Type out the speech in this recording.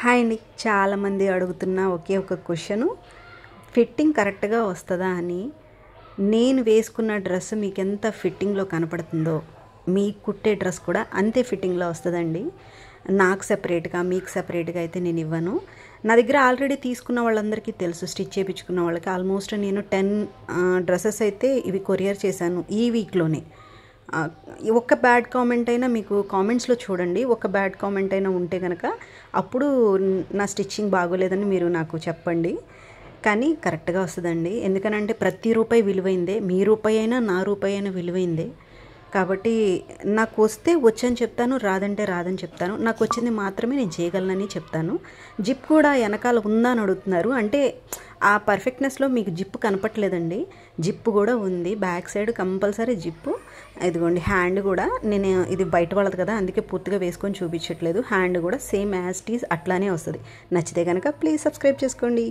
Hi అండి. చాలామంది అడుగుతున్న ఒకే ఒక క్వశ్చను, ఫిట్టింగ్ కరెక్ట్గా వస్తుందా అని. నేను వేసుకున్న డ్రెస్ మీకు ఎంత ఫిట్టింగ్లో కనపడుతుందో మీకు కుట్టే డ్రెస్ కూడా అంతే ఫిట్టింగ్లో వస్తుందండి. నాకు సెపరేట్గా మీకు సెపరేట్గా అయితే నేను ఇవ్వను. నా దగ్గర ఆల్రెడీ తీసుకున్న వాళ్ళందరికీ తెలుసు, స్టిచ్ చేయించుకున్న వాళ్ళకి. ఆల్మోస్ట్ నేను 10 డ్రెస్సెస్ అయితే ఇవి కొరియర్ చేశాను ఈ వీక్లోనే. ఒక్క బ్యాడ్ కామెంట్ అయినా మీకు కామెంట్స్లో చూడండి, ఒక బ్యాడ్ కామెంట్ అయినా ఉంటే కనుక అప్పుడు నా స్టిచ్చింగ్ బాగోలేదని మీరు నాకు చెప్పండి. కానీ కరెక్ట్గా వస్తుందండి. ఎందుకనంటే ప్రతి రూపాయి విలువైందే, మీ రూపాయి అయినా నా రూపాయి అయినా విలువైందే. కాబట్టి నాకు వస్తే వచ్చని చెప్తాను, రాదంటే రాదని చెప్తాను. నాకు వచ్చింది మాత్రమే నేను చేయగలనని చెప్తాను. జిప్ కూడా వెనకాల ఉందా అని అడుగుతున్నారు. అంటే ఆ పర్ఫెక్ట్నెస్లో మీకు జిప్ కనపట్లేదండి, జిప్ కూడా ఉంది. Back side compulsory zip. ఇదిగోండి హ్యాండ్ కూడా, నేను ఇది బయట వాళ్ళది కదా అందుకే పూర్తిగా వేసుకొని చూపించట్లేదు. హ్యాండ్ కూడా సేమ్ యాజ్ ఇట్ ఈజ్ అట్లానే వస్తుంది. నచ్చితే కనుక ప్లీజ్ సబ్స్క్రైబ్ చేసుకోండి.